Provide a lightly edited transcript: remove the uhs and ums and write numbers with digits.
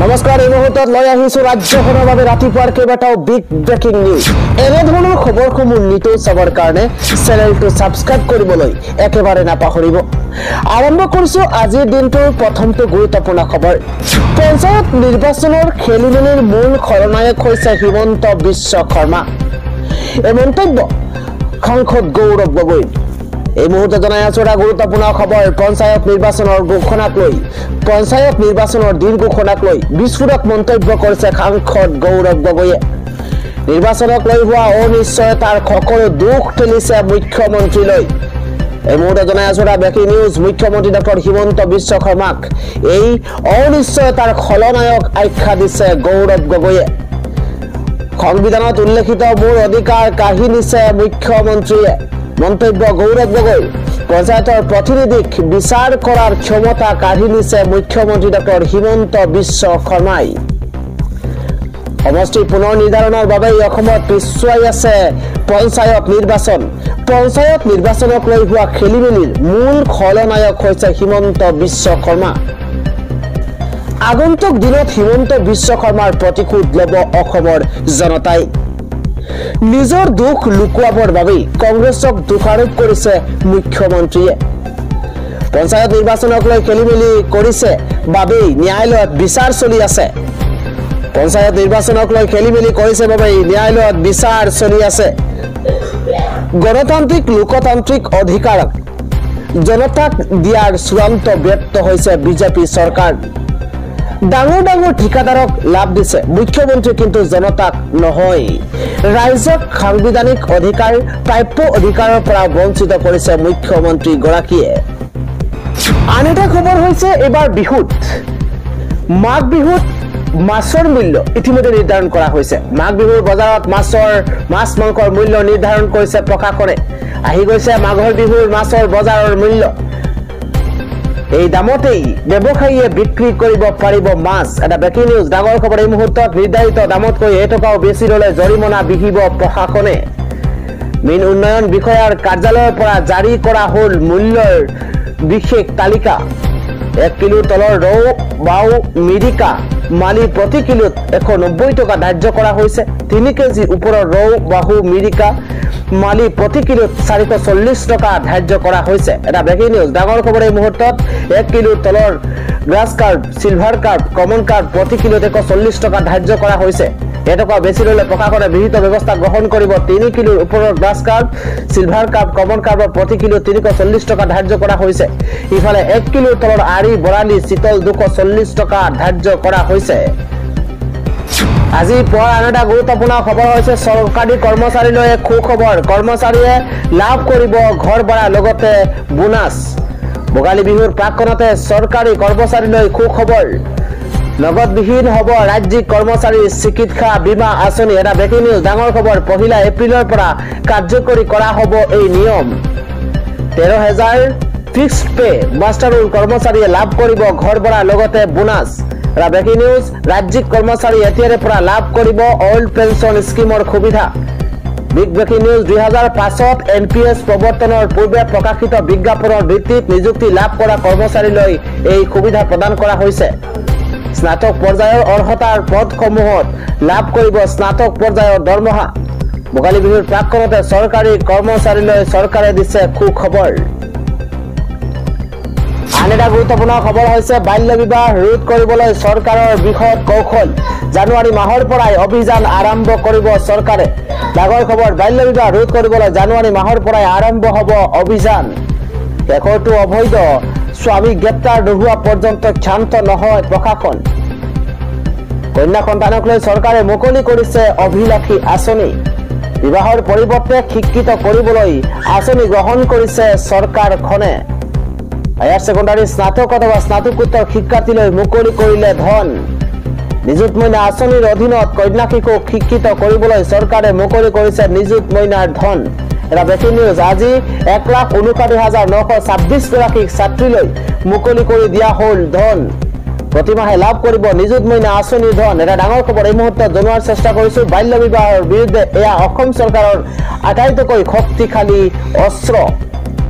নমস্কাৰ এই মুহূৰ্তত লৈ আহিছো ৰাজ্যখনৰ বাবে ৰাতিপুৱাৰ কেইবাটাও বিগ ব্ৰেকিং নিউজ এনে ধৰণৰ খবৰসমূহ নিতৌ চাবৰ কাৰণে চেনেলটো সাবস্ক্ৰাইব কৰিবলৈ একেবাৰে নাপাহৰিব আৰম্ভ কৰিছো আজিৰ দিনটোৰ প্ৰথমটো গুৰুত্বপূৰ্ণ খবৰ পঞ্চায়ত নিৰ্বাচনৰ খেলিমেলিৰ মূল খলনায়ক হৈছে হিমন্ত বিশ্ব শৰ্মা এই মন্তব্য সাংসদ গৌৰৱ গগৈ এই মুহূৰ্তে জনাই আছো এটা গুৰুত্বপূৰ্ণ খবৰ পঞ্চায়ত নিৰ্বাচনৰ ঘোষণাক লৈ পঞ্চায়ত নিৰ্বাচনৰ দিন ঘোষণাক লৈ বিস্ফোৰক মন্তব্য কৰিছে সাংসদ গৌৰৱ গগৈয়ে নিৰ্বাচনক লৈ হোৱা অনিশ্চয়তাৰ সকলো দুখ ঠেলিছে মুখ্যমন্ত্ৰীলৈ এই মুহূৰ্তে জনাই আছো এটা ব্ৰেকিং নিউজ মুখ্যমন্ত্ৰী ডক্টৰ হিমন্ত বিশ্ব শৰ্মাক এই অনিশ্চয়তাৰ খলনায়ক আখ্যা দিছে গৌৰৱ গগৈয়ে সংবিধানত উল্লেখিত মূল অধিকাৰ কাঢ়ি নিছে মুখ্যমন্ত্ৰীয়ে মন্তব্য গৌৰৱ গগৈ পঞ্চায়তৰ প্ৰতিনিধিক বিচাৰ কৰাৰ ক্ষমতা কাঢ়ি নিছে মুখ্যমন্ত্ৰী ডক্টৰ হিমন্ত বিশ্ব শৰ্মাই সমষ্টি পুনৰ নিৰ্ধাৰণৰ বাবে অসমত পিছুৱাই আছে পঞ্চায়ত নিৰ্বাচনক লৈ হোৱা খেলিমেলিৰ মূল খলনায়ক হৈছে হিমন্ত বিশ্ব শৰ্মা আগন্তুক দিনত হিমন্ত বিশ্ব শৰ্মাৰ প্ৰতিশোধ ল'ব অসমৰ জনতাই নিজৰ দুখ লুকুৱাবৰ বাবে কংগ্ৰেছক দোষাৰোপ কৰিছে মুখ্যমন্ত্ৰীয়ে পঞ্চায়ত নিৰ্বাচনক লৈ খেলিমেলি কৰিছে বাবে ন্যায়ালয়ত বিচাৰ চলি আছে পঞ্চায়ত নিৰ্বাচনক লৈ খেলিমেলি কৰিছে বাবে ন্যায়ালয়ত বিচাৰ চলি আছে গণতান্ত্ৰিক লোকতান্ত্ৰিক অধিকাৰক জনতাক দিয়াৰ চূড়ান্ত ব্যৰ্থ হৈছে বিজেপি চৰকাৰ ডাঙৰ ডাঙৰ ঠিকাদাৰক লাভ দিছে মুখ্যমন্ত্ৰী কিন্তু জনতাক নহয় ৰাইজক সাংবিধানিক অধিকাৰ প্ৰাপ্য অধিকাৰৰ পৰা বঞ্চিত কৰিছে মুখ্যমন্ত্ৰী গৰাকীয়ে আন এটা খবৰ হৈছে এবাৰ বিহুত মাঘ বিহুত মাছৰ মূল্য ইতিমধ্যে নিৰ্ধাৰণ কৰা হৈছে মাঘ বিহুৰ বজাৰত মাছ মাংসৰ মূল্য নিৰ্ধাৰণ কৰিছে প্ৰশাসনে আহি গৈছে মাঘৰ বিহুৰ মাছৰ বজাৰৰ মূল্য এই দামতেই ব্যৱসায়ীয়ে বিক্ৰী কৰিব পাৰিব মাছ এটা ব্ৰেকিং নিউজ ডাঙৰ খবৰ এই মুহূৰ্তত নিৰ্ধাৰিত দামতকৈ এটকাও বেছি ল'লে জৰিমনা বিহিব প্ৰশাসনে মীন উন্নয়ন বিষয়াৰ কাৰ্যালয়ৰ পৰা জাৰি কৰা হ'ল মূল্যৰ বিশেষ তালিকা 1 কিলোৰ তলৰ ৰৌ বাউ মিৰিকা মালি প্ৰতি কিলোত 190 টকা ধাৰ্য কৰা হৈছে 3 কেজি ওপৰৰ ৰৌ বাহু মিৰিকা মালি প্ৰতি কিলোত 440 টকা ধাৰ্য কৰা হৈছে এটা ব্ৰেকিং নিউজ ডাঙৰ খবৰ এই মুহূৰ্তত 1 কিলোৰ তলৰ grass carp silver carp common carp প্ৰতি কিলোত 140 টকা ধাৰ্য কৰা হৈছে এটকা বেছি ল'লে প্ৰশাসনে বিহিত ব্যৱস্থা গ্ৰহণ কৰিব 3 কিলোৰ ওপৰৰ grass carp silver carp common কাৰ্পৰ প্ৰতি কিলোত 340 টকা ধাৰ্য কৰা হৈছে ইফালে 1 কিলোৰ তলৰ আৰি বৰালি চিতল 240 টকা ধাৰ্য কৰা হৈছে আজি পুৱাৰ আন এটা গুৰুত্বপূৰ্ণ খবৰ হৈছে চৰকাৰী কৰ্মচাৰীলৈ সুখবৰ কৰ্মচাৰীয়ে লাভ কৰিব ঘৰ ভাড়া লগতে বোনাছ ভোগালী বিহুৰ প্ৰাকখনতে চৰকাৰী কৰ্মচাৰীলৈ সুখবৰ নগদবিহীন হ'ব ৰাজ্যিক কৰ্মচাৰী চিকিৎসা বীমা আঁচনি এটা ব্ৰেকিং নিউজ ডাঙৰ খবৰ 1 এপ্ৰিলৰ পৰা কাৰ্যকৰী কৰা হ'ব এই নিয়ম 13,000 ফিক্সড পে মাষ্টাৰৰ কৰ্মচাৰীয়ে লাভ কৰিব ঘৰ ভাড়া লগতে বোনাছ এটা ব্ৰেকিং নিউজ ৰাজ্যিক কৰ্মচাৰী এতিয়াৰে পৰা লাভ কৰিব অল্ড পেঞ্চন স্কিমৰ সুবিধা বিগ ব্ৰেকিং নিউজ 2005ত এনপিএছ প্ৰৱৰ্তনৰ পূৰ্বে প্ৰকাশিত বিজ্ঞাপনৰ ভিত্তিত নিযুক্তি লাভ কৰা কৰ্মচাৰীলৈ এই সুবিধা প্ৰদান কৰা হৈছে স্নাতক পৰ্যায়ৰ অৰ্হতাৰ পদসমূহত লাভ কৰিব স্নাতক পৰ্যায়ৰ দৰমহা ভোগালী বিহুৰ প্ৰাকখনতে চৰকাৰী কৰ্মচাৰীলৈ চৰকাৰে দিছে সুখবৰ আন এটা গুৰুত্বপূৰ্ণ খবৰ হৈছে বাল্য বিবাহ ৰোধ কৰিবলৈ চৰকাৰৰ বৃহৎ কৌশল জানুৱাৰী মাহৰ পৰাই অভিযান আৰম্ভ কৰিব চৰকাৰে ডাঙৰ খবৰ বাল্য বিবাহ ৰোধ কৰিবলৈ জানুৱাৰী মাহৰ পৰাই আৰম্ভ হ'ব অভিযান শেষৰটো অবৈধ স্বামী গ্ৰেপ্তাৰ নোহোৱা পৰ্যন্ত ক্ষান্ত নহয় প্ৰশাসন কন্যা সন্তানক লৈ চৰকাৰে মুকলি কৰিছে অভিলাষী আঁচনি বিবাহৰ পৰিৱৰ্তে শিক্ষিত কৰিবলৈ আঁচনি গ্ৰহণ কৰিছে চৰকাৰখনে হায়াৰ ছেকেণ্ডাৰী স্নাতক অথবা স্নাতকোত্তৰ শিক্ষাৰ্থীলৈ মুকলি কৰিলে ধন নিযুত মইনা আঁচনিৰ অধীনত কন্যা শিশুক শিক্ষিত কৰিবলৈ চৰকাৰে মুকলি কৰিছে নিযুত মইনাৰ ধন এটা ব্ৰেকিং নিউজ আজি 1,59,926 গৰাকী ছাত্ৰীলৈ মুকলি কৰি দিয়া হ'ল ধন প্ৰতিমাহে লাভ কৰিব নিযুত মইনা আঁচনিৰ ধন এটা ডাঙৰ খবৰ এই মুহূৰ্তত জনোৱাৰ চেষ্টা কৰিছো বাল্য বিবাহৰ বিৰুদ্ধে এয়া অসম চৰকাৰৰ আটাইতকৈ শক্তিশালী অস্ত্ৰ